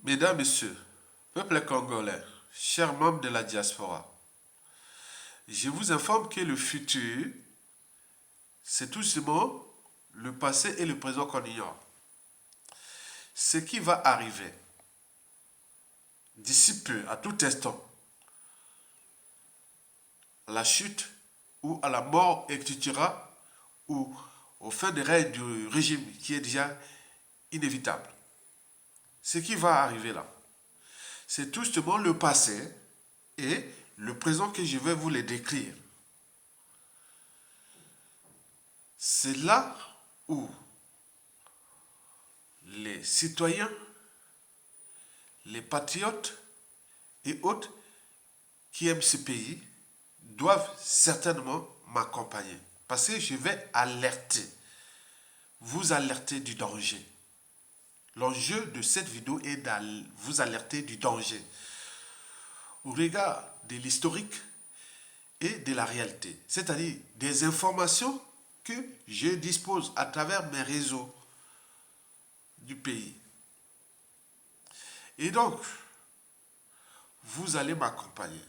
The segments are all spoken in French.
Mesdames, Messieurs, peuple congolais, chers membres de la diaspora, je vous informe que le futur, c'est tout simplement le passé et le présent qu'on ignore. Ce qui va arriver d'ici peu, à tout instant, à la chute ou à la mort, etc., ou au fin de règne du régime qui est déjà inévitable. Ce qui va arriver là, c'est tout simplement le passé et le présent que je vais vous les décrire. C'est là où les citoyens, les patriotes et autres qui aiment ce pays doivent certainement m'accompagner. Parce que je vais alerter, vous alerter du danger. L'enjeu de cette vidéo est de vous alerter du danger au regard de l'historique et de la réalité. C'est-à-dire des informations que je dispose à travers mes réseaux du pays. Et donc, vous allez m'accompagner.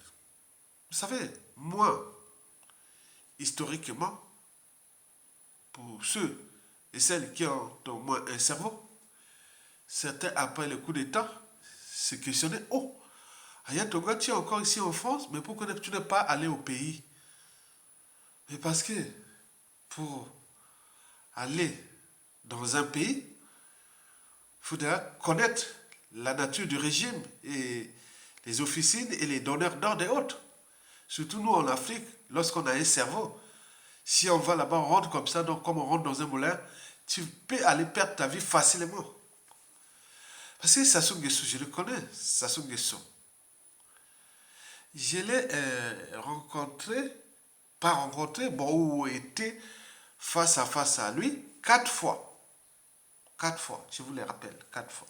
Vous savez, moi, historiquement, pour ceux et celles qui ont au moins un cerveau, certains, après le coup d'État, se questionnaient, oh, Ayatollah, tu es encore ici en France, mais pourquoi tu n'es pas allé au pays? Mais parce que pour aller dans un pays, il faudra connaître la nature du régime et les officines et les donneurs d'ordre et autres. Surtout nous en Afrique, lorsqu'on a un cerveau, si on va là-bas, on rentre comme ça, donc comme on rentre dans un moulin, tu peux aller perdre ta vie facilement. Parce que Sassou Nguesso, je le connais, Sassou Nguesso. Je l'ai rencontré, pas rencontré, bon, ou été face à lui, 4 fois. 4 fois, je vous les rappelle, 4 fois.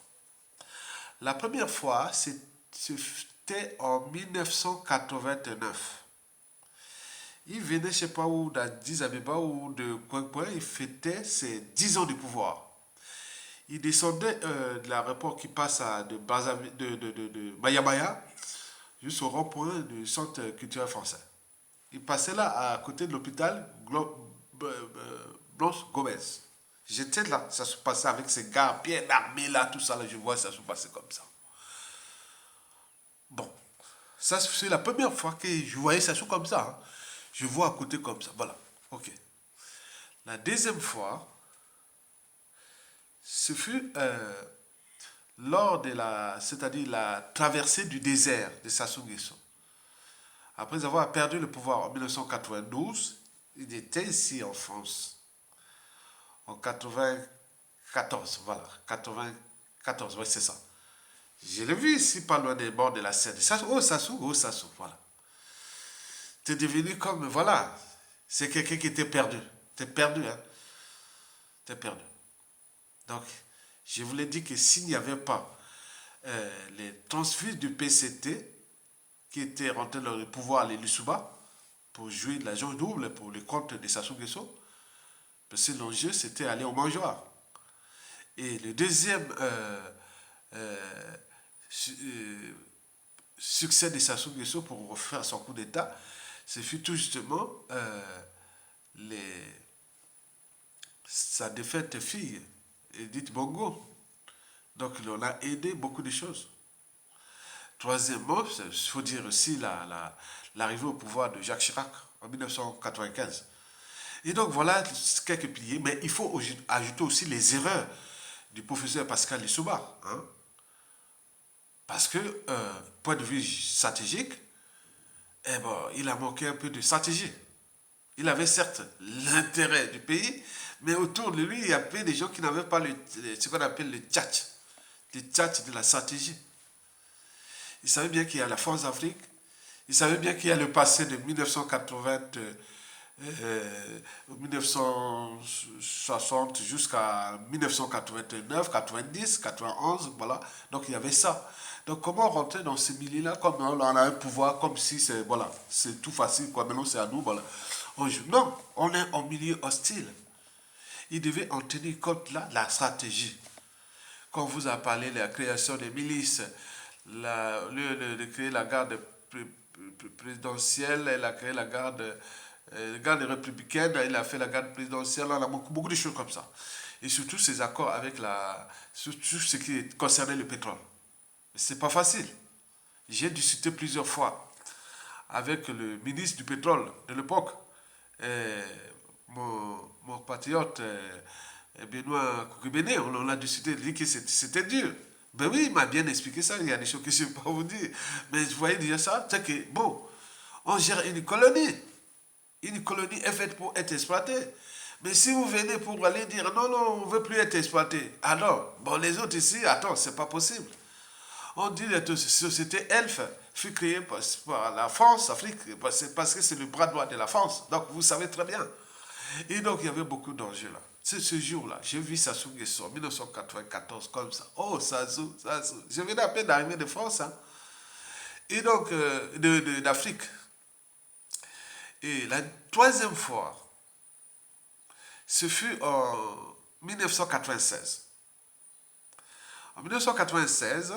La première fois, c'était en 1989. Il venait, je ne sais pas où, d'Addis Abeba ou de quoi, il fêtait ses 10 ans de pouvoir. Il descendait de l'aéroport qui passe de Mayamaya jusqu'au rond-point du centre culturel français. Il passait là, à côté de l'hôpital Blanche Gomez. J'étais là, ça se passait avec ces gars bien armés là, tout ça, là, je vois ça se passer comme ça. Bon, ça c'est la première fois que je voyais ça comme ça. Hein. Je vois à côté comme ça, voilà, ok. La deuxième fois, ce fut lors de c'est-à-dire la traversée du désert de Sassou Nguesso. Après avoir perdu le pouvoir en 1992, il était ici en France. En 94, voilà. 94, oui, c'est ça. Je l'ai vu ici, pas loin des bords de la Seine. Oh, Sassou, voilà. T'es devenu comme, voilà. C'est quelqu'un qui était perdu. T'es perdu, hein. T'es perdu. Donc, je vous l'ai dit que s'il n'y avait pas les transfuges du PCT qui étaient rentrés dans le pouvoir à l'Elusouba pour jouer de l'argent double pour le compte de Sassou Nguesso, parce que l'enjeu c'était aller au mangeoire. Et le deuxième euh, succès de Sassou Nguesso pour refaire son coup d'État, ce fut tout justement les, sa défaite fille, Edith Bongo. Donc il en a aidé beaucoup de choses. Troisièmement, il faut dire aussi l'arrivée au pouvoir de Jacques Chirac en 1995. Et donc voilà quelques piliers, mais il faut ajouter aussi les erreurs du professeur Pascal Lissouba. Hein, parce que, point de vue stratégique, eh ben, il a manqué un peu de stratégie. Il avait certes l'intérêt du pays, mais autour de lui, il y avait des gens qui n'avaient pas ce qu'on appelle le tchatch de la stratégie. Il savait bien qu'il y a la France d'Afrique, il savait bien qu'il y a le passé de 1980, 1960 jusqu'à 1989, 90, 91, voilà. Donc il y avait ça. Donc comment rentrer dans ce milieu-là comme on a un pouvoir, comme si c'est voilà, c'est tout facile, quoi. Maintenant c'est à nous, voilà. Non, on est en milieu hostile. Il devait en tenir compte là, la stratégie. qu'on vous a parlé de la création des milices, de créer la garde présidentielle, elle a créé garde républicaine, il a fait la garde présidentielle, on a beaucoup de choses comme ça. Et surtout ses accords avec surtout ce qui concernait le pétrole. C'est pas facile. J'ai discuté plusieurs fois avec le ministre du pétrole de l'époque, mon patriote Benoît Koukibene, on a discuté, il dit que c'était dur. Ben oui, il m'a bien expliqué ça, il y a des choses que je ne peux pas vous dire. Mais vous voyez déjà ça, c'est que, bon, on gère une colonie. Une colonie est faite pour être exploitée. Mais si vous venez pour aller dire non, non, on ne veut plus être exploité, alors, bon, les autres ici, attends, c'est pas possible. On dit que la société ELF fut créée par la France, Afrique, parce que c'est le bras droit de la France. Donc, vous savez très bien. Et donc, il y avait beaucoup d'enjeux là. C'est ce jour-là, j'ai vu Sassou Nguesso en 1994 comme ça. Oh, Sassou. Je venais à peine d'arriver de France. Hein. Et donc, d'Afrique. Et la troisième fois, ce fut en 1996. En 1996,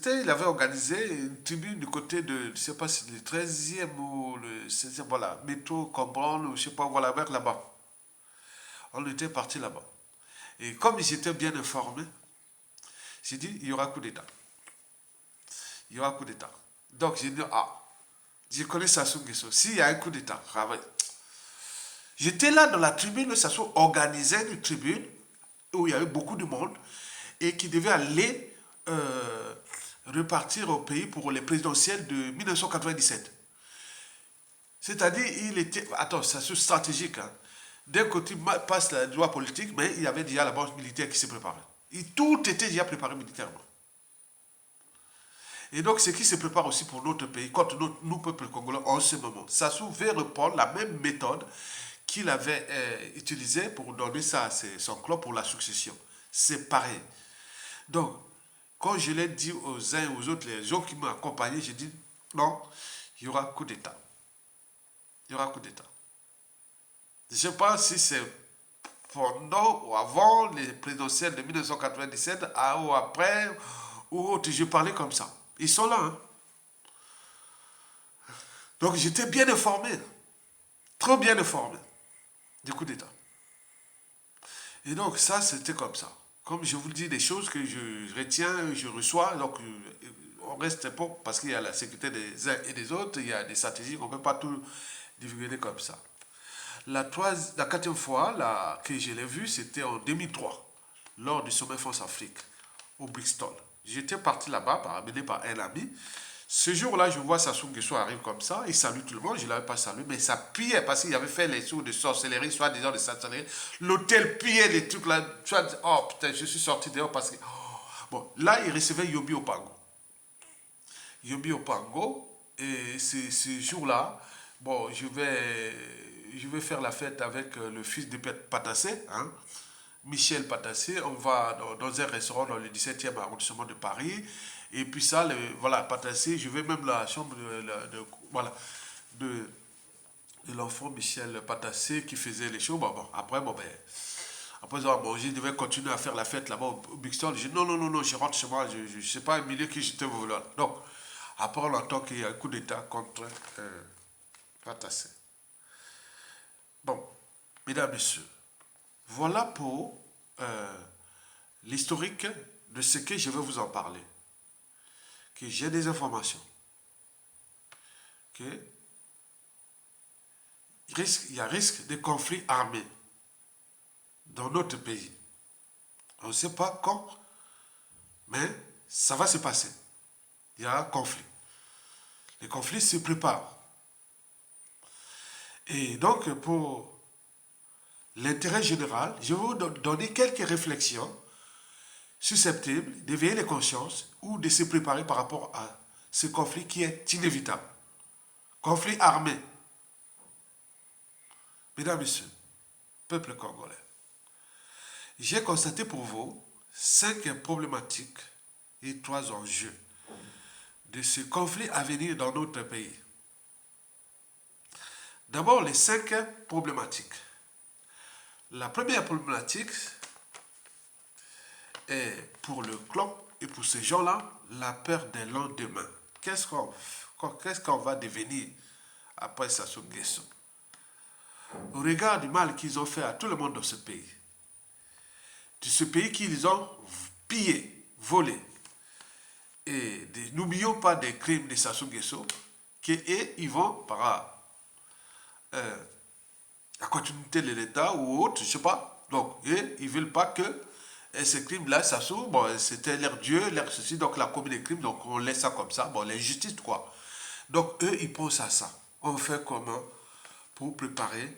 il avait organisé une tribune du côté de, je ne sais pas si le 13e ou le 16e, voilà, métro, Cambron, ou je ne sais pas, voilà, vers là-bas. On était parti là-bas. Et comme j'étais bien informé, j'ai dit, il y aura coup d'État. Il y aura coup d'État. Donc j'ai dit, je connais Sassou Nguesso. S'il y a un coup d'État, j'étais là dans la tribune, Sassou organisait une tribune où il y avait beaucoup de monde et qui devait aller repartir au pays pour les présidentielles de 1997. C'est-à-dire, il était... Attends, c'est stratégique. Hein. D'un côté, passe la loi politique, mais il y avait déjà la base militaire qui se préparait. Et tout était déjà préparé militairement. Et donc, ce qui se prépare aussi pour notre pays, contre nous, peuple congolais, en ce moment. Sassou veut reprendre la même méthode qu'il avait utilisée pour donner ça à son clan pour la succession. C'est pareil. Donc, quand je l'ai dit aux uns et aux autres, les gens qui m'ont accompagné, j'ai dit, non, il y aura coup d'État. Il y aura coup d'État. Je ne sais pas si c'est pendant ou avant les présidentielles de 1997, ou après, ou autre. Je parlais comme ça. Ils sont là. Hein. Donc j'étais bien informé. Trop bien informé du coup d'État. Et donc ça, c'était comme ça. Comme je vous le dis, des choses que je retiens, je reçois, donc on reste pas, parce qu'il y a la sécurité des uns et des autres, il y a des stratégies, on ne peut pas tout divulguer comme ça. La quatrième fois que je l'ai vu, c'était en 2003, lors du sommet France-Afrique, au Brixton. J'étais parti là-bas, amené par un ami. Ce jour-là, je vois Sassou Nguesso arrive comme ça, il salue tout le monde, je ne l'avais pas salué, mais ça pillait parce qu'il avait fait les sous de sorcellerie, soit disant de sorcellerie. L'hôtel pillait les trucs là. Oh putain, je suis sorti dehors parce que... Bon, là, il recevait Yobi Opango. Yobi Opango, et ce jour-là, bon, je vais faire la fête avec le fils de Patassé, hein, Michel Patassé. On va dans un restaurant dans le 17e arrondissement de Paris. Et puis ça, voilà, Patassé, je vais même la chambre de l'enfant Michel Patassé qui faisait les shows. Après avoir mangé, je devais continuer à faire la fête là-bas au Bixton. Je dis non, je rentre chez moi, je ne sais pas un milieu qui j'étais voulu. Donc, après on entend qu'il y a un coup d'État contre Patassé. Bon, mesdames, messieurs, voilà pour l'historique de ce que je vais vous en parler. Que j'ai des informations. Il y a risque de conflits armés dans notre pays. On ne sait pas quand, mais ça va se passer. Il y a un conflit. Les conflits se préparent. Et donc, pour l'intérêt général, je vais vous donner quelques réflexions susceptibles d'éveiller les consciences ou de se préparer par rapport à ce conflit qui est inévitable. Conflit armé. Mesdames, Messieurs, peuple congolais, j'ai constaté pour vous 5 problématiques et 3 enjeux de ce conflit à venir dans notre pays. D'abord, les 5 problématiques. La première problématique, Et pour le clan et pour ces gens-là, la peur des lendemains. Qu'est-ce qu'on va devenir après Sassou Nguesso? Au regard du mal qu'ils ont fait à tout le monde dans ce pays, de ce pays qu'ils ont pillé, volé. Et n'oublions pas des crimes de Sassou Nguesso, qu'ils vont par la continuité de l'État ou autre, je ne sais pas. Donc, ils ne veulent pas que ces crimes-là, Sassou, bon, c'était leur Dieu, leur ceci, donc la commis des crimes, donc on laisse ça comme ça, bon, l'injustice, quoi. Donc, eux, ils pensent à ça. On fait comment pour préparer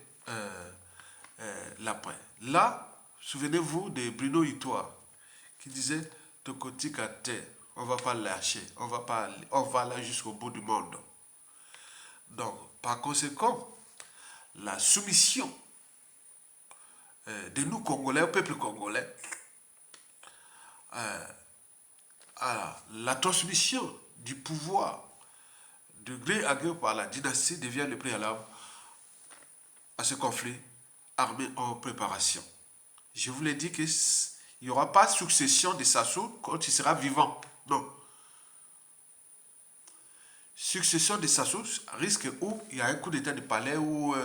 l'après. Là, souvenez-vous de Bruno Itoa, qui disait, Tokoti Kate, on ne va pas lâcher, on va aller jusqu'au bout du monde. Donc, par conséquent, la soumission de nous Congolais, au peuple congolais, à la transmission du pouvoir de gré à gré par la dynastie devient le préalable à ce conflit armé en préparation. Je vous l'ai dit qu'il n'y aura pas succession de Sassou quand il sera vivant. Non. Succession de Sassou risque où il y a un coup d'état de palais ou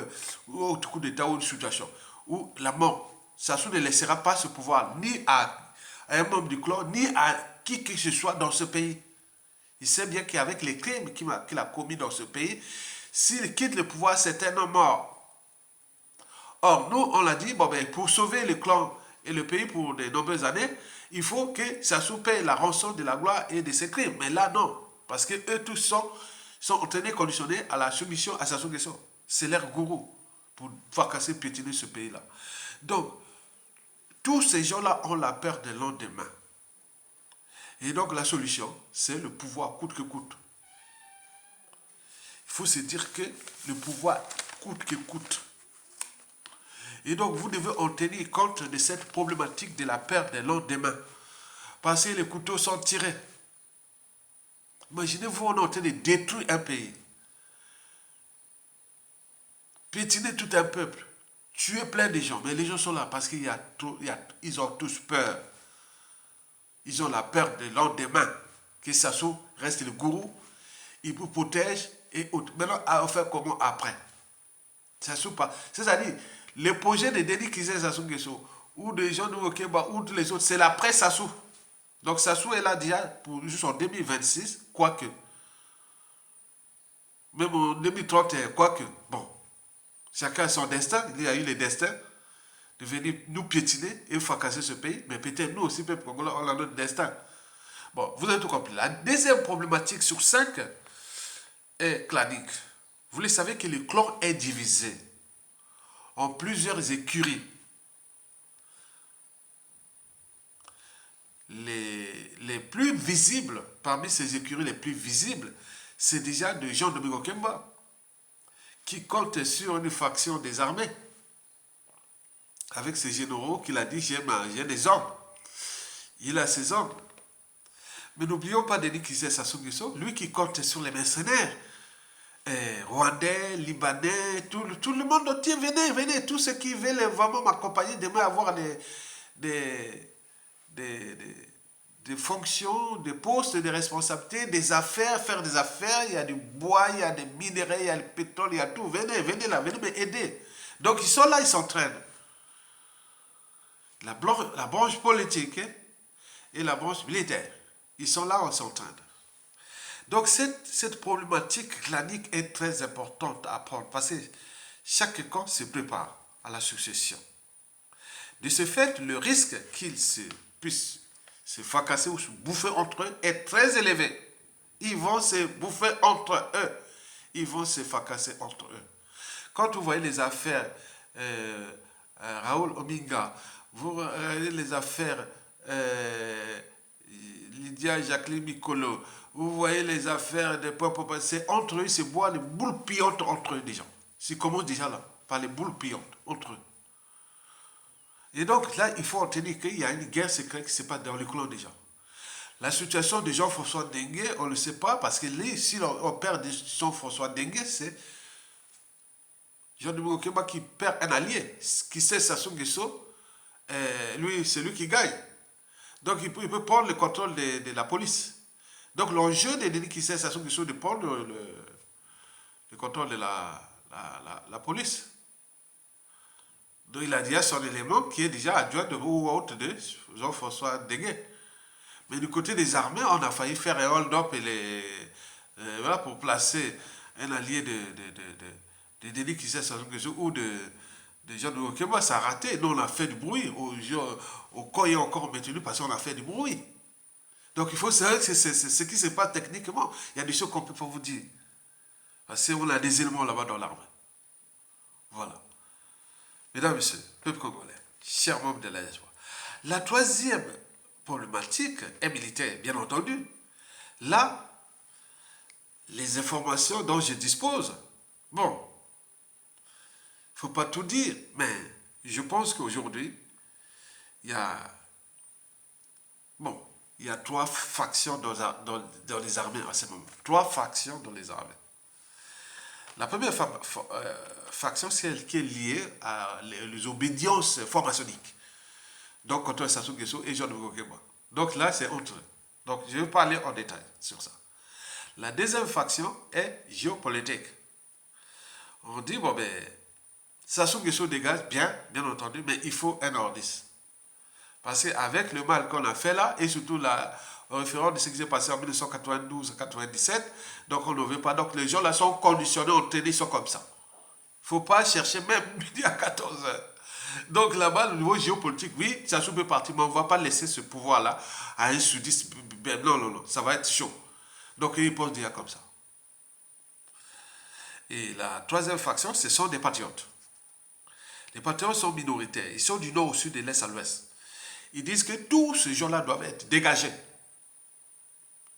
autre coup d'état ou une situation où la mort. Sassou ne laissera pas ce pouvoir ni à un membre du clan ni à qui que ce soit dans ce pays. Il sait bien qu'avec les crimes qu'il a commis dans ce pays, s'il quitte le pouvoir, c'est un homme mort. Or, nous, on l'a dit, bon, ben, pour sauver le clan et le pays pour de nombreuses années, il faut que Sassou paye la rançon de la gloire et de ses crimes. Mais là, non. Parce que eux tous sont entraînés, conditionnés à la soumission à Sassou Nguesso. C'est leur gourou pour fracasser, piétiner ce pays-là. Donc, tous ces gens-là ont la peur de lendemain. Et donc, la solution, c'est le pouvoir coûte que coûte. Il faut se dire que le pouvoir coûte que coûte. Et donc, vous devez en tenir compte de cette problématique de la peur des lendemains. Parce que les couteaux sont tirés. Imaginez-vous, on est en train de détruire un pays. Piétiner tout un peuple. Tuer plein de gens. Mais les gens sont là parce qu'ils ont tous peur. Ils ont la peur de lendemain. Que Sassou reste le gourou. Il vous protège et autres. Maintenant, on fait comment après? Sassou pas. C'est-à-dire, les projets de Denis Kizé Sassou Nguesso ou de Jean Nouveau Kemba ou tous les autres, c'est l'après Sassou. Donc Sassou est là déjà pour jusqu'en 2026, quoique. Même en 2031, quoique. Bon, chacun a son destin. Il y a eu le destin de venir nous piétiner et fracasser ce pays. Mais peut-être nous aussi, peuple congolais, on a notre destin. Bon, vous avez tout compris. La deuxième problématique sur 5 est clanique. Vous le savez que le clan est divisé en plusieurs écuries. Les plus visibles, parmi ces écuries les plus visibles, c'est déjà de Jean Domingo Kemba, qui compte sur une faction des armées, avec ses généraux qu'il a dit, j'ai des hommes. Il a ses hommes. Mais n'oublions pas Denis Kizé Sassou Nguesso, lui qui compte sur les mercenaires, Rwandais, Libanais, tout le monde entier, venez, tous ceux qui veulent vraiment m'accompagner, demain avoir des fonctions, des postes, des responsabilités, des affaires, faire des affaires, il y a du bois, il y a des minéraux, il y a le pétrole, il y a tout, venez là, venez m'aider. Donc ils sont là, ils s'entraînent. La branche politique et la branche militaire, ils sont là, on s'entraîne. Donc cette problématique clanique est très importante à prendre parce que chaque camp se prépare à la succession. De ce fait, le risque qu'ils puissent se fracasser ou se bouffer entre eux est très élevé. Ils vont se bouffer entre eux. Ils vont se fracasser entre eux. Quand vous voyez les affaires Raoul Ominga, vous regardez les affaires Lydia Jacqueline Mikolo, vous voyez les affaires des peuples, c'est entre eux, c'est boire les boules pillantes entre eux déjà. C'est commence déjà là, par les boules pillantes entre eux. Et donc là, il faut en tenir qu'il y a une guerre secrète qui se passe dans le clan déjà. La situation de Jean-François Dengue, on ne le sait pas, parce que si on perd Jean-François Dengue, c'est Jean-Domingo Kemba qui perd un allié, qui sait Sassou Nguesso, lui, c'est lui qui gagne. Donc, il peut prendre le contrôle de la police. Donc, l'enjeu de Denis Kissé Sassou Nguesso, c'est de prendre le contrôle de la police. Donc, il a déjà son élément qui est déjà adjoint de haut haute de Jean-François Deguet. Mais du côté des armées, on a failli faire un hold-up voilà, pour placer un allié de Denis Kissé Sassou Nguesso ou de Jean de Okemba. Ça a raté. Nous, on a fait du bruit. Au corps est encore maintenu parce qu'on a fait du bruit. Donc, il faut savoir que c'est ce qui se passe techniquement. Il y a des choses qu'on ne peut pas vous dire. Parce qu'on a des éléments là-bas dans l'armée. Voilà. Mesdames et messieurs, peuple congolais, chers membres de la diaspora. La troisième problématique est militaire, bien entendu. Là, les informations dont je dispose, bon, il ne faut pas tout dire, mais je pense qu'aujourd'hui, il y a trois factions dans les armées à ce moment. Trois factions dans les armées. La première faction, c'est celle qui est liée à les obédiences formationniques. Donc, contre Sassou Nguesso et Jean de Okemba. Donc là, c'est autre. Donc, je vais parler en détail sur ça. La deuxième faction est géopolitique. On dit, bon, ben, Sassou Nguesso dégage, bien entendu, mais il faut un ordre. Parce qu'avec le mal qu'on a fait là, et surtout en référence de ce qui s'est passé en 1992-97, donc on ne veut pas. Donc les gens là sont conditionnés, entraînés, ils sont comme ça. Il ne faut pas chercher même midi à 14 heures. Donc là-bas, au niveau géopolitique, oui, Sassou peut partir, mais on ne va pas laisser ce pouvoir-là à un sudiste. Non, ça va être chaud. Donc ils pensent déjà comme ça. Et la troisième faction, ce sont des patriotes. Les patriotes sont minoritaires. Ils sont du nord au sud, de l'est à l'ouest. Ils disent que tous ces gens-là doivent être dégagés.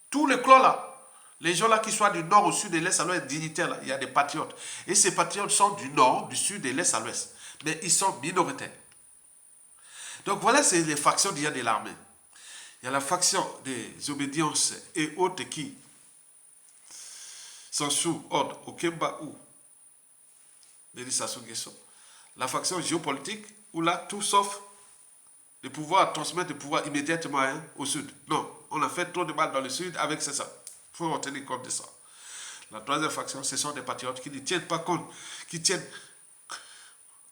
Tous les clans là, les gens là qui soient du nord au sud, de l'est à l'ouest, dignitaires là, il y a des patriotes. Et ces patriotes sont du nord, du sud, de l'est à l'ouest. Mais ils sont minoritaires. Donc voilà, c'est les factions d'il y a de l'armée. Il y a la faction des obédiences et autres qui sont sous ordre au Kemba ou Denis Sassou Nguesso. La faction géopolitique où là, tout sauf le pouvoir transmettre le pouvoir immédiatement au sud. Non, on a fait trop de mal dans le sud avec ça. Il faut en tenir compte de ça. La troisième faction, ce sont des patriotes qui ne tiennent pas compte, qui tiennent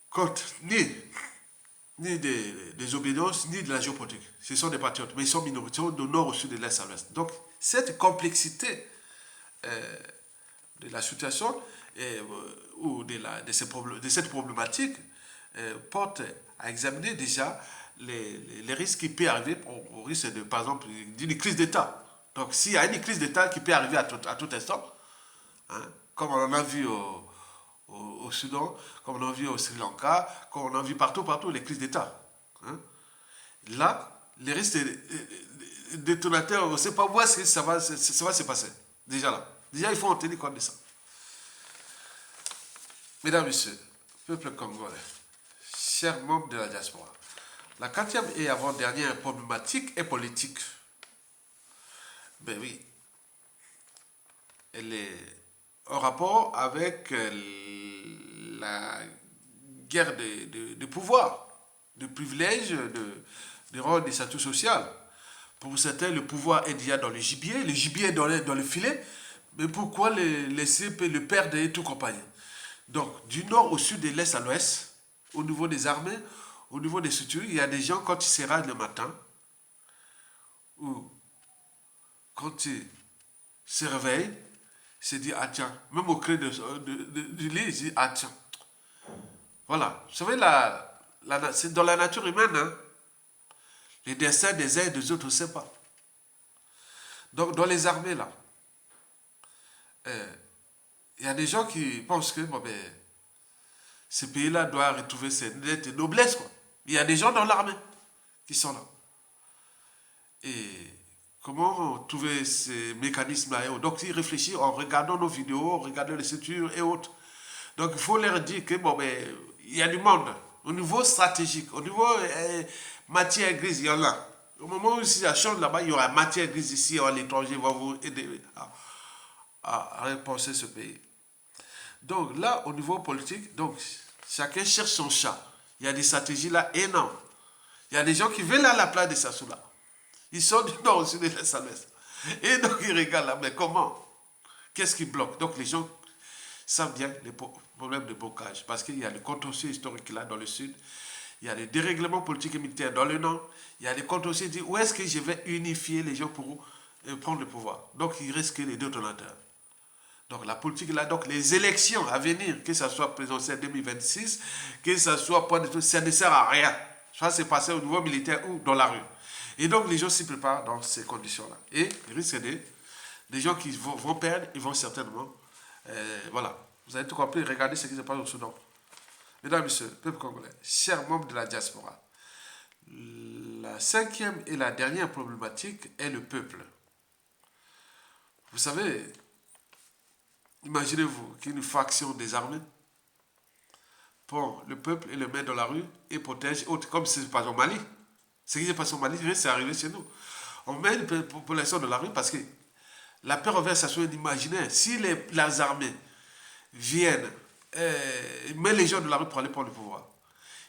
compte ni des obédiences, ni de la géopolitique. Ce sont des patriotes, mais ils sont minoritaires du nord au sud, de l'est à l'ouest. Donc, cette complexité de la situation ou de cette problématique porte à examiner déjà les risques qui peuvent arriver au risque de, par exemple, d'une crise d'État. Donc, s'il y a une crise d'État qui peut arriver à tout instant, hein, comme on en a vu au Soudan, comme on en a vu au Sri Lanka, comme on en a vu partout, les crises d'État. Hein. Là, les risques détonateurs, on ne sait pas où est-ce que ça va se passer. Déjà là. Déjà, il faut en tenir compte de ça. Mesdames, Messieurs, peuple congolais, chers membres de la diaspora, la quatrième et avant-dernière problématique est politique. Ben oui. Elle est en rapport avec la guerre de pouvoir, de privilèges, de rôle de statut social. Pour certains, le pouvoir est déjà dans le gibier est dans le filet, mais pourquoi le laisser le perdre et tout compagnie? Donc, du nord au sud, de l'est à l'ouest, au niveau des armées, au niveau des structures, il y a des gens, quand ils se râlent le matin, ou quand ils se réveillent, ils se disent, ah tiens, même au creux du lit, ils se disent, ah tiens. Voilà. Vous savez, c'est dans la nature humaine, hein, les destins des uns et des autres, on ne sait pas. Donc, dans les armées, là, il y a des gens qui pensent que bon, ben, ce pays-là doit retrouver ses lettres de noblesse. Quoi. Il y a des gens dans l'armée qui sont là. Et comment trouver ces mécanismes-là? Donc, ils réfléchissent en regardant nos vidéos, en regardant les structures et autres. Donc, il faut leur dire que bon, ben, il y a du monde. Au niveau stratégique, au niveau matière grise, il y en a. Au moment où ça change là-bas, il y aura matière grise ici, l'étranger va vous aider à repenser ce pays. Donc là, au niveau politique, donc, chacun cherche son chat. Il y a des stratégies là énormes. Il y a des gens qui veulent à la place de Sassou là. Ils sont du nord au sud et de l'est à l'ouest. Et donc ils regardent là, mais comment? Qu'est-ce qui bloque? Donc les gens savent bien les problèmes de blocage. Parce qu'il y a le contentieux historique là dans le sud, il y a les dérèglements politiques et militaires dans le nord, il y a les contentieux dit où est-ce que je vais unifier les gens pour prendre le pouvoir. Donc il reste que les deux donateurs. Donc la politique là, donc les élections à venir, que ce soit présidentielle 2026, que ce soit point de tout, ça ne sert à rien. Ça c'est passé au niveau militaire ou dans la rue. Et donc les gens s'y préparent dans ces conditions-là. Et il risque des gens qui vont perdre, ils vont certainement, voilà. Vous avez tout compris, regardez ce qui se passe au Soudan. Mesdames et messieurs, peuple congolais, chers membres de la diaspora, la cinquième et la dernière problématique est le peuple. Vous savez, imaginez-vous qu'une faction désarmée prend le peuple et le met dans la rue et protège, comme c'est passé au Mali. Ce qui s'est passé au Mali, c'est arrivé chez nous. On met une population dans la rue parce que la peur envers sa chose imaginaire. Si les armées viennent, mettent les gens de la rue pour aller prendre le pouvoir,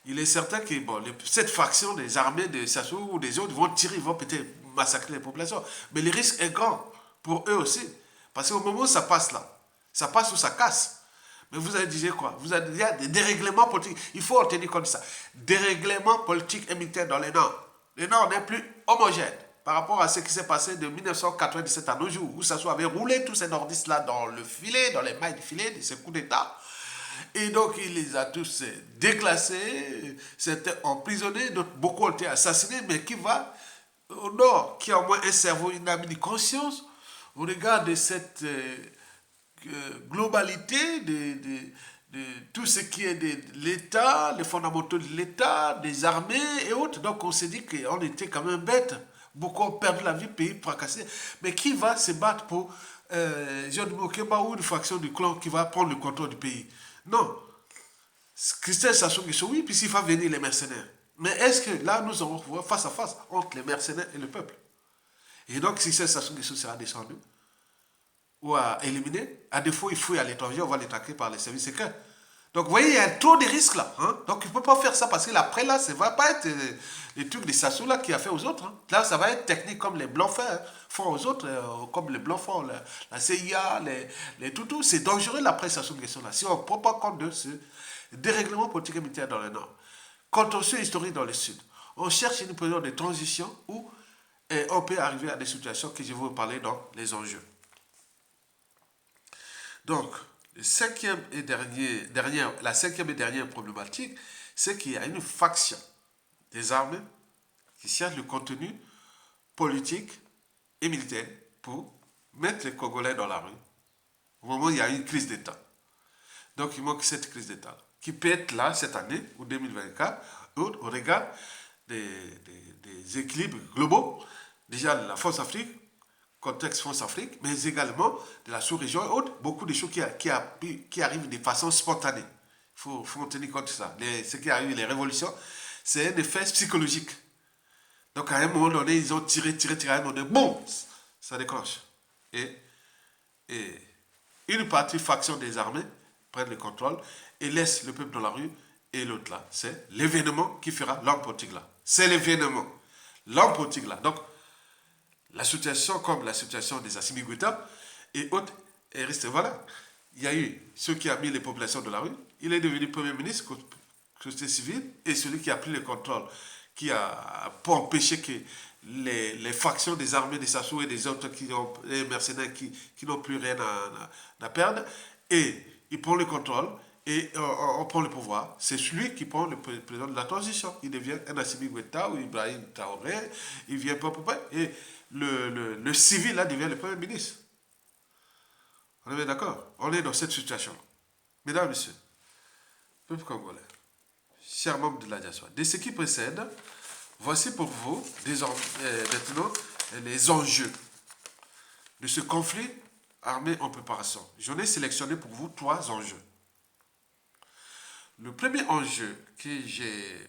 il est certain que bon, cette faction des armées de Sassou ou des autres vont tirer, ils vont peut-être massacrer les populations. Mais le risque est grand pour eux aussi. Parce qu'au moment où ça passe là, ça passe ou ça casse. Mais vous avez dit quoi? Vous avez dit des dérèglements politiques. Il faut en tenir compte de ça. Dérèglements politiques et militaires dans les Nord. Le Nord n'est plus homogène par rapport à ce qui s'est passé de 1997 à nos jours, où Sassou avait roulé tous ces nordistes-là dans le filet, dans les mailles du filet de ces coups d'État. Et donc, il les a tous déclassés, certains emprisonnés, d'autres, beaucoup ont été assassinés, mais qui va au Nord, qui a au moins un cerveau, une âme, une conscience, au regard de cette globalité de tout ce qui est de l'État, les fondamentaux de l'État, des armées et autres. Donc on s'est dit qu'on était quand même bêtes. Beaucoup ont perdu la vie, pays fracassé. Mais qui va se battre pour Jean Mokeba ou une faction du clan qui va prendre le contrôle du pays? Non. Christelle Sassou Nguesso, oui, puisqu'il va venir les mercenaires. Mais est-ce que là, nous allons voir face à face entre les mercenaires et le peuple? Et donc, Christelle Sassou Nguesso sera descendu ou à éliminer. À défaut, il fouille à l'étranger, on va les traquer par les services secrets. Donc, vous voyez, il y a trop de risques là. Hein? Donc, il ne peut pas faire ça parce que après, là, ça ne va pas être les trucs des Sassou là qui a fait aux autres. Hein. Là, ça va être technique comme les Blancs font aux autres, comme les Blancs font la CIA, les toutous. C'est dangereux l'après Sassou Nguesso là. Si on ne prend pas compte de ce dérèglement politique et militaire dans le Nord, contentieux historique dans le Sud, on cherche une période de transition où on peut arriver à des situations que je vais vous parler dans les enjeux. Donc, la cinquième et dernière problématique, c'est qu'il y a une faction des armées qui cherche le contenu politique et militaire pour mettre les Congolais dans la rue au moment où il y a une crise d'État. Donc, il manque cette crise d'État qui peut être là cette année ou 2024 au regard des équilibres globaux. Déjà, la Force Afrique, contexte France-Afrique, mais également de la sous-région et autres, beaucoup de choses qui arrivent de façon spontanée. Il faut tenir compte de ça. Ce qui arrive, les révolutions, c'est un effet psychologique. Donc à un moment donné, ils ont tiré, à un moment donné, boum, ça déclenche. Et une partie, faction des armées, prennent le contrôle et laisse le peuple dans la rue, et l'autre là, c'est l'événement qui fera l'homme politique là. C'est l'événement. L'homme politique là. Donc, la situation comme la situation des Assimi Goïta et autres est restée. Voilà. Il y a eu ceux qui ont mis les populations de la rue. Il est devenu Premier ministre, société civile, et celui qui a pris le contrôle, pour empêcher que les factions des armées des Sassou et des autres les mercenaires qui n'ont plus rien à perdre, et il prend le contrôle et on prend le pouvoir. C'est celui qui prend le président de la transition. Il devient un Assimi Goïta ou Ibrahim Traoré, il vient pas et le civil là devient le Premier ministre. On est bien d'accord? On est dans cette situation. Mesdames et messieurs, peuple congolais, chers membres de la diaspora, de ce qui précède, voici pour vous maintenant les enjeux de ce conflit armé en préparation. J'en ai sélectionné pour vous 3 enjeux. Le premier enjeu que j'ai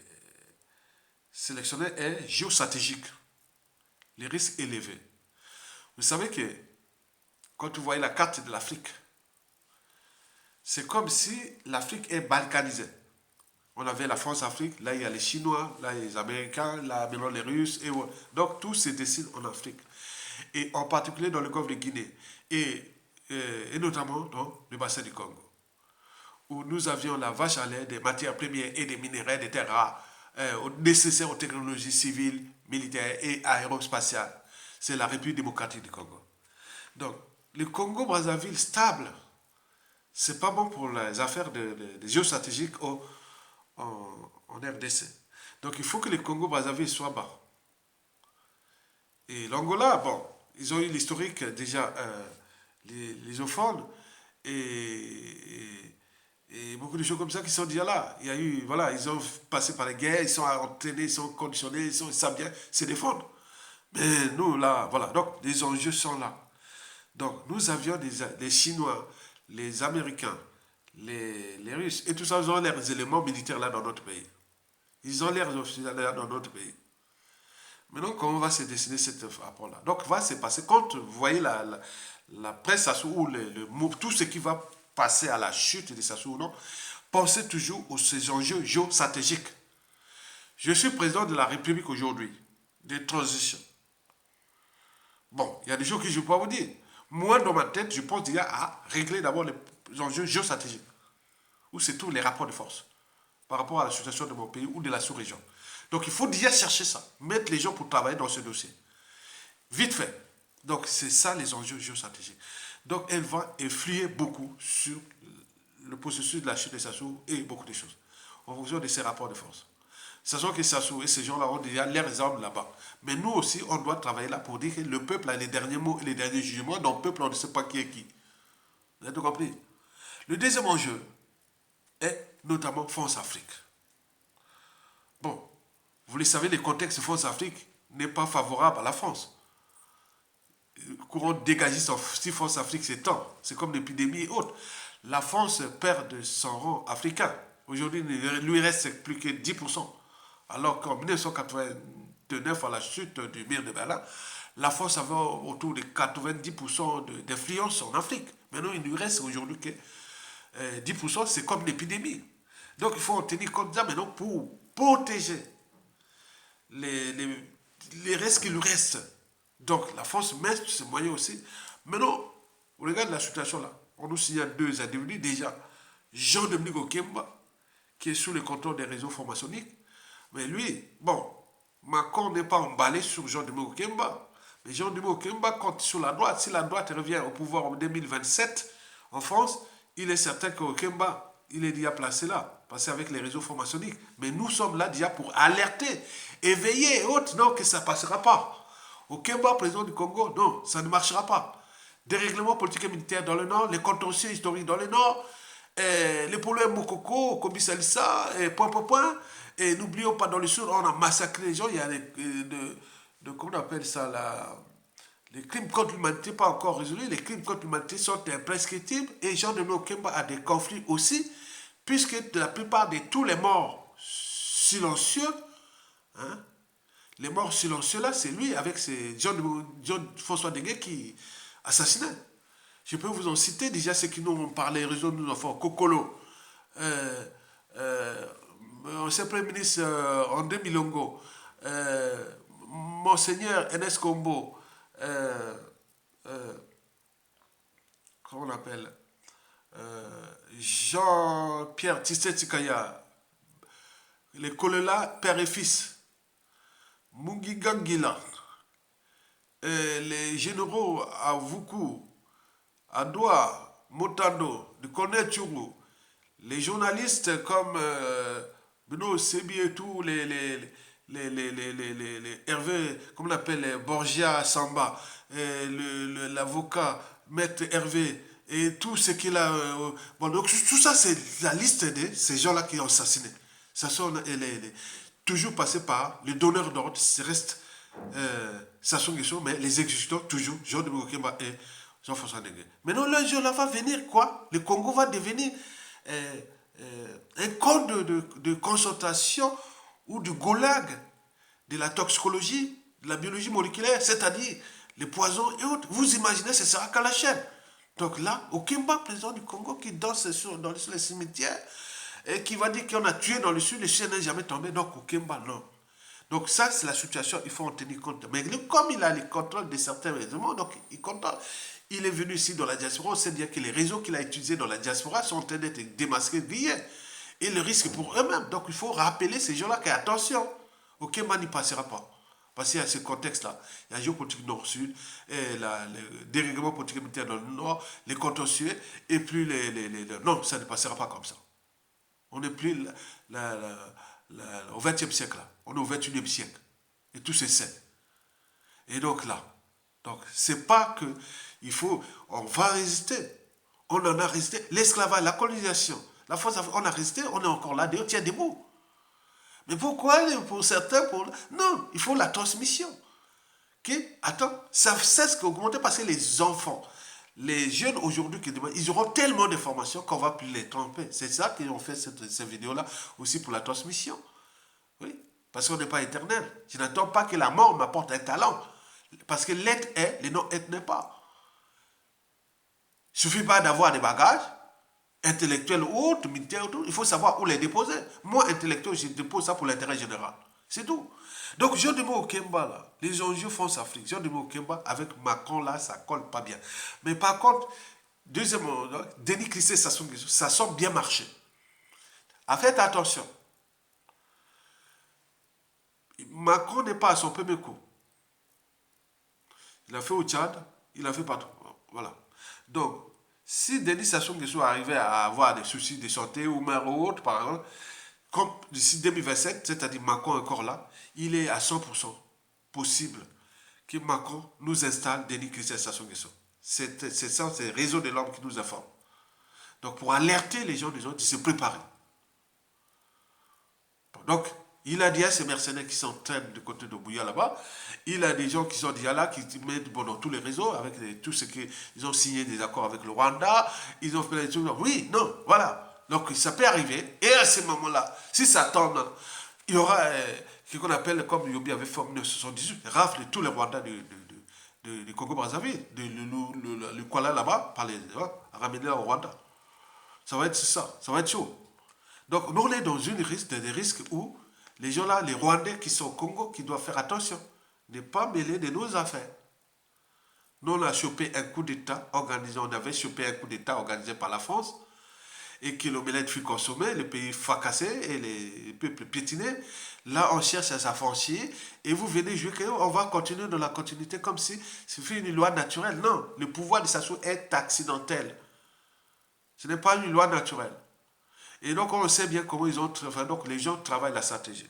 sélectionné est géostratégique. Les risques élevés. Vous savez que quand vous voyez la carte de l'Afrique, c'est comme si l'Afrique est balkanisée. On avait la France-Afrique, là il y a les Chinois, là il y a les Américains, là maintenant les Russes. Donc tout se dessine en Afrique. Et en particulier dans le golfe de Guinée. Et notamment dans le bassin du Congo, où nous avions la vache à lait des matières premières et des minéraux, des terres rares, nécessaires aux technologies civiles, militaires et aérospatiales. C'est la République démocratique du Congo. Donc, le Congo-Brazzaville stable, c'est pas bon pour les affaires de géostratégiques en RDC. Donc, il faut que le Congo-Brazzaville soit bas. Et l'Angola, bon, ils ont eu l'historique déjà, les ophones, et beaucoup de choses comme ça qui sont déjà là. Il y a eu, voilà, ils ont passé par les guerres, ils sont entraînés, ils sont conditionnés, ils savent bien se défendre. Mais nous, là, voilà, donc les enjeux sont là. Donc nous avions les Chinois, les Américains, les Russes, et tout ça, ils ont leurs éléments militaires là dans notre pays. Ils ont leurs officiers là dans notre pays. Maintenant, comment va se dessiner cet rapport-là? Donc, va se passer, quand vous voyez la presse Sassou, ou tout ce qui va passer à la chute de Sassou ou non, pensez toujours aux ces enjeux géostratégiques. Je suis président de la République aujourd'hui, de transition. Bon, il y a des choses que je ne peux pas vous dire. Moi, dans ma tête, je pense déjà à régler d'abord les enjeux géostratégiques, où c'est tous les rapports de force, par rapport à la situation de mon pays ou de la sous-région. Donc il faut déjà chercher ça, mettre les gens pour travailler dans ce dossier. Vite fait. Donc c'est ça les enjeux géostratégiques. Donc elle va influer beaucoup sur le processus de la chute de Sassou et beaucoup de choses, en fonction de ces rapports de force. Sachant que Sassou et ces gens-là ont déjà leurs armes là-bas. Mais nous aussi, on doit travailler là pour dire que le peuple a les derniers mots et les derniers jugements. Dans le peuple, on ne sait pas qui est qui. Vous avez tout compris? Le deuxième enjeu est notamment France-Afrique. Bon, vous le savez, le contexte France-Afrique n'est pas favorable à la France. Le courant dégagiste si France-Afrique s'étend, c'est comme l'épidémie et autres. La France perd de son rang africain. Aujourd'hui, il ne lui reste plus que 10%. Alors qu'en 1989, à la chute du mur de Berlin, la France avait autour de 90% d'influence en Afrique. Maintenant, il ne lui reste aujourd'hui que 10%, c'est comme l'épidémie. Donc, il faut en tenir compte de ça maintenant pour protéger les restes qui lui restent. Donc, la France met ses moyens aussi. Maintenant, on regarde la situation là. On nous signale deux individus déjà. Jean-Dominique Okemba, qui est sous le contrôle des réseaux formationniques. Mais lui, bon, Macron n'est pas emballé sur Jean-Dominique Okemba. Mais Jean-Dominique Okemba compte sur la droite. Si la droite revient au pouvoir en 2027 en France, il est certain qu'Okemba, il est déjà placé là, passé avec les réseaux formationniques. Mais nous sommes là déjà pour alerter, éveiller et autres. Non, que ça ne passera pas. Okemba, président du Congo, non, ça ne marchera pas. Dérèglement politique et militaire dans le Nord, les contentieux historiques dans le Nord, les problèmes Mokoko, Kobi Salissa, point. Et n'oublions pas, dans le Sud, on a massacré les gens. Il y a comment on appelle ça là, les crimes contre l'humanité pas encore résolus. Les crimes contre l'humanité sont imprescriptibles. Et Jean-Denis Okemba a des conflits aussi, puisque la plupart de tous les morts silencieux, hein, les morts silencieux là, c'est lui avec John François Dengue qui assassinait. Je peux vous en citer déjà ceux qui nous ont parlé, réseau de nos enfants, Kokolo, ancien Premier ministre André Milongo, Monseigneur Enes Kombo, comment on appelle, Jean-Pierre Tissé-Tikaya, les Kolela, père et fils, Mungi Gangila, les généraux à Vuku, à Doua, Motando, le colonel Tchougou, les journalistes comme Beno Sebi et tout, les Hervé, comment on appelle, Borgia Samba, l'avocat, Maître Hervé, et tout ce qu'il a. Bon, donc tout ça, c'est la liste de ces gens-là qui ont assassiné. Ça sont toujours passé par les donneurs d'ordre, ça reste Sassou Nguesso, mais les exécutants, toujours, Jean-Dominique Okemba et Jean-François Dengue. Maintenant, le jour là va venir quoi? Le Congo va devenir un camp de concentration ou du goulag, de la toxicologie, de la biologie moléculaire, c'est-à-dire les poisons et autres. Vous imaginez, ce sera qu'à la chaîne. Donc là, Okemba, président du Congo, qui danse sur les cimetières, et qui va dire qu'on a tué dans le sud, le sud n'est jamais tombé, donc au Kemba, non. Donc ça, c'est la situation, il faut en tenir compte. Mais comme il a le contrôle de certains éléments, donc il est venu ici dans la diaspora, on sait bien que les réseaux qu'il a utilisés dans la diaspora sont en train d'être démasqués, grillés. Et le risque pour eux-mêmes. Donc il faut rappeler ces gens-là qu'attention, au Kemba n'y passera pas. Parce qu'il y a ce contexte-là. Il y a la géopolitique nord-sud, le dérèglement politique militaire dans le nord, les contentieux, et puis non, ça ne passera pas comme ça. On n'est plus au XXe siècle, là. On est au XXIe siècle. Et tout c'est sait. Et donc là, c'est pas que il faut, on va résister. On en a résisté. L'esclavage, la colonisation, la force, on a résisté, on est encore là, on tient debout. Mais pourquoi, pour certains, non, il faut la transmission. Okay? Attends, ça cesse d'augmenter parce que les enfants, les jeunes aujourd'hui qui demandent, ils auront tellement d'informations qu'on ne va plus les tromper. C'est ça qu'ils ont fait cette vidéo-là aussi pour la transmission. Oui, parce qu'on n'est pas éternel. Je n'attends pas que la mort m'apporte un talent. Parce que l'être est, le non-être n'est pas. Il ne suffit pas d'avoir des bagages intellectuels ou autres, militaires ou tout. Il faut savoir où les déposer. Moi, intellectuel, je dépose ça pour l'intérêt général. C'est tout. Donc, Jean de Kemba, là, les enjeux France-Afrique, Jean de Kemba, avec Macron, là, ça colle pas bien. Mais par contre, deuxièmement, Denis Christé, ça semble bien marcher. Faites attention. Macron n'est pas à son premier coup. Il a fait au Tchad, il a fait partout. Voilà. Donc, si Denis Sassou Nguesso arrivait à avoir des soucis de santé ou même autre, par exemple, comme d'ici 2027, c'est-à-dire Macron encore là, il est à 100% possible que Macron nous installe Denis Christian Sassou Nguesso. C'est ça, c'est le réseau de l'homme qui nous informe. Donc, pour alerter les gens, de se préparer. Donc, il a déjà ces mercenaires qui s'entraînent du côté de Bouya là-bas. Il a des gens qui sont déjà là, qui mettent dans tous les réseaux, avec tout ce qu'ils ont signé des accords avec le Rwanda. Ils ont fait des trucs. Oui, non, voilà. Donc, ça peut arriver. Et à ce moment-là, si ça tombe, il y aura ce qu'on appelle, comme Yobi avait fait en 1978, rafle de tous les Rwandais du Congo-Brazzaville, le Kuala là-bas, par les ramener au Rwanda. Ça va être ça, ça va être chaud. Donc, nous, on est dans des risques où les gens là, les Rwandais qui sont au Congo, qui doivent faire attention, ne pas mêler de nos affaires. Nous, on a chopé un coup d'État organisé, on avait chopé un coup d'État organisé par la France, et que l'omelette fut consommée, le pays fracassé et les peuples piétinés. Là, on cherche à s'affranchir, et vous venez jouer qu'on va continuer dans la continuité comme si c'était une loi naturelle. Non, le pouvoir de Sassou est accidentel. Ce n'est pas une loi naturelle. Et donc, on sait bien comment ils ont travaillé. Donc, les gens travaillent la stratégie.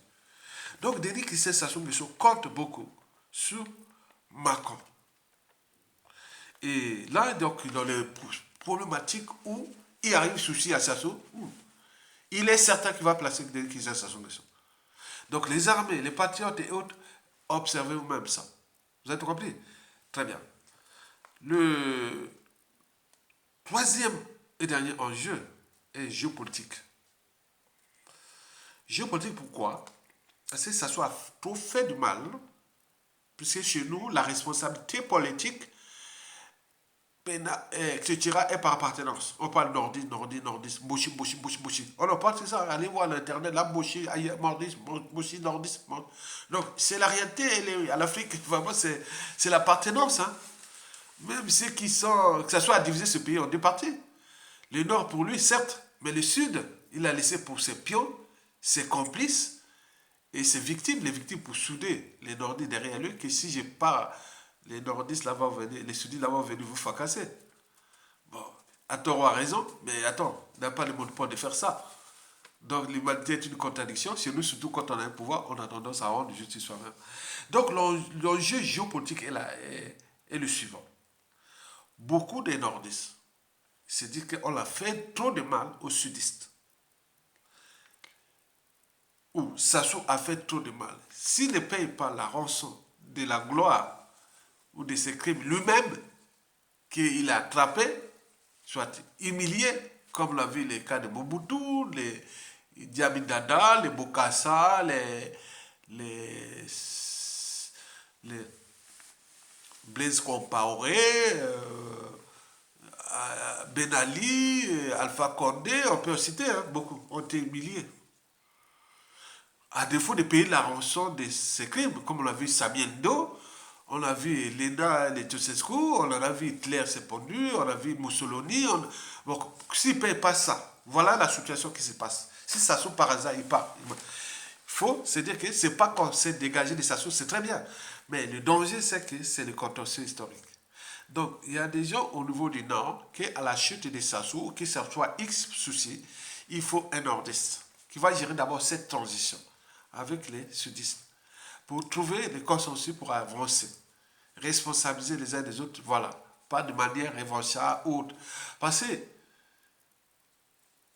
Donc, Denis Christian Sassou Nguesso compte beaucoup sur Macron. Et là, donc, dans les problématiques où il arrive souci à Sassou, il est certain qu'il va placer Denis Christian Sassou Nguesso. Donc, les armées, les patriotes et autres, observez vous-même ça. Vous avez compris? Très bien. Le troisième et dernier enjeu est géopolitique. Géopolitique, pourquoi? Parce que ça soit trop fait du mal, puisque chez nous, la responsabilité politique, etc., est par appartenance. On parle nordiste, Boshi. On en parle, c'est ça. Allez voir l'internet, là, Boshi, nordiste. Donc, c'est la réalité, à l'Afrique, vraiment, c'est l'appartenance. Hein. Même ceux qui sont, que ça soit à diviser ce pays en deux parties. Le nord, pour lui, certes, mais le sud, il a laissé pour ses pions, ses complices, et ses victimes, les victimes pour souder les nordistes derrière lui, que si je pars, les nordistes là vont venir, les sudistes là vont venir vous fracasser. Bon, à tort ou à raison, mais attends, on n'a pas le monopole de faire ça. Donc l'humanité est une contradiction. Chez nous, surtout quand on a un pouvoir, on a tendance à rendre justice soi-même. Donc l'enjeu géopolitique est le suivant. Beaucoup des nordistes se disent qu'on a fait trop de mal aux sudistes. Ou Sassou a fait trop de mal. S'il ne paye pas la rançon de la gloire ou de ses crimes lui-même, qu'il a attrapé, soit humilié, comme l'a vu les cas de Mobutu, les Diaby Dada, les Bokassa, les Blaise Compaoré, Ben Ali, Alpha Condé, on peut en citer, hein, beaucoup, ont été humiliés. À défaut de payer la rançon de ces crimes, comme on l'a vu Samuel Ndo, on a vu Lena Letosescu, on en a vu Hitler s'est pendu, on a vu Mussolini. Donc, s'ils ne payent pas ça, voilà la situation qui se passe. Si ça saute par hasard, il part. Il faut se dire que ce n'est pas qu'on s'est dégagé de sa source, c'est très bien. Mais le danger, c'est que c'est le contentieux historique. Donc, il y a des gens au niveau du Nord qui, à la chute de Sassou, qui ce soit X soucis, il faut un nordiste qui va gérer d'abord cette transition avec les sudistes pour trouver des consensus pour avancer, responsabiliser les uns des autres, voilà, pas de manière revanchard ou autre. Parce que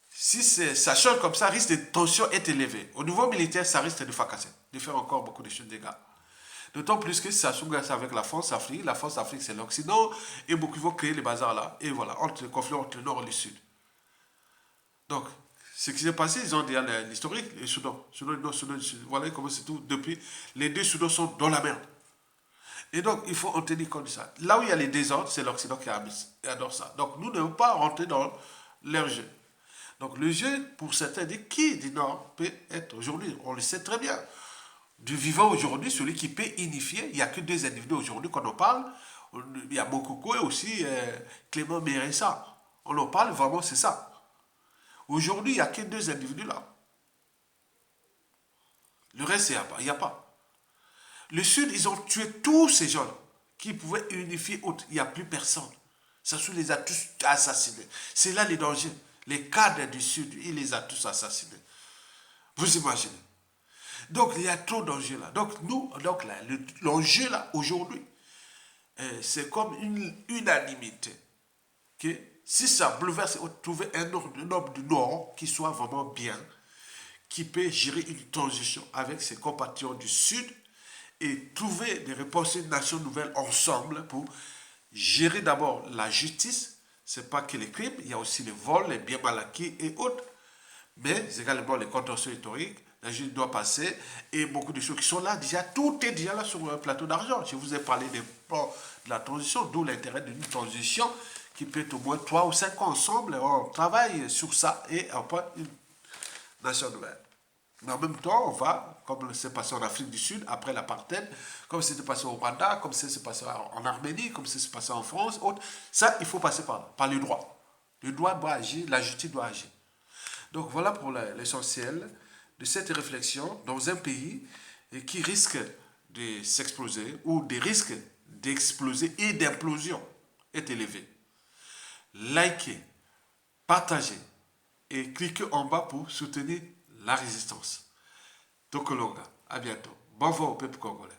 si ça change comme ça, risque de tension est élevé. Au niveau militaire, ça risque de fracasser, de faire encore beaucoup de choses de dégâts. D'autant plus que ça se gagne avec la France-Afrique. La France-Afrique, c'est l'Occident. Et beaucoup vont créer les bazars là. Et voilà, entre le conflit entre le Nord et le Sud. Donc, ce qui s'est passé, ils ont déjà l'historique, le Soudan. Soudan du Nord, Soudan du Sud. Voilà comment c'est tout. Depuis, les deux Soudans sont dans la merde. Et donc, il faut en tenir compte de ça. Là où il y a les désordres, c'est l'Occident qui adore ça. Donc, nous ne devons pas rentrer dans leur jeu. Donc, le jeu, pour certains, dit qui du Nord peut être aujourd'hui. On le sait très bien. Du vivant aujourd'hui, celui qui peut unifier, il n'y a que deux individus aujourd'hui qu'on en parle. Il y a Mokoko et aussi Clément Mérissa. On en parle vraiment, c'est ça. Aujourd'hui, il n'y a que deux individus là. Le reste, il n'y a pas. Le Sud, ils ont tué tous ces gens qui pouvaient unifier autres. Il n'y a plus personne. Sassou les a tous assassinés. C'est là les dangers. Les cadres du Sud, il les a tous assassinés. Vous imaginez. Donc, il y a trop d'enjeux là. Donc, nous, l'enjeu là, aujourd'hui, c'est comme une unanimité. Que si ça bouleverse, trouver un homme du Nord qui soit vraiment bien, qui peut gérer une transition avec ses compatriotes du Sud et trouver des réponses à une nation nouvelle ensemble pour gérer d'abord la justice. Ce n'est pas que les crimes, il y a aussi les vols, les biens mal acquis et autres, mais également les contentieux historiques. La justice doit passer et beaucoup de choses qui sont là déjà, tout est déjà là sur un plateau d'argent. Je vous ai parlé des plans de la transition, d'où l'intérêt d'une transition qui peut être au moins 3 ou 5 ans ensemble. On travaille sur ça et on prend une nation nouvelle. Mais en même temps, on va, comme c'est passé en Afrique du Sud, après l'apartheid, comme c'est passé au Rwanda, comme c'est passé en Arménie, comme c'est passé en France, autres. Ça, il faut passer par le droit. Le droit doit agir, la justice doit agir. Donc voilà pour l'essentiel de cette réflexion dans un pays qui risque de s'exploser ou des risques d'exploser et d'implosion est élevé. Likez, partagez et cliquez en bas pour soutenir la résistance. Tokolonga, à bientôt. Bon vent au peuple congolais.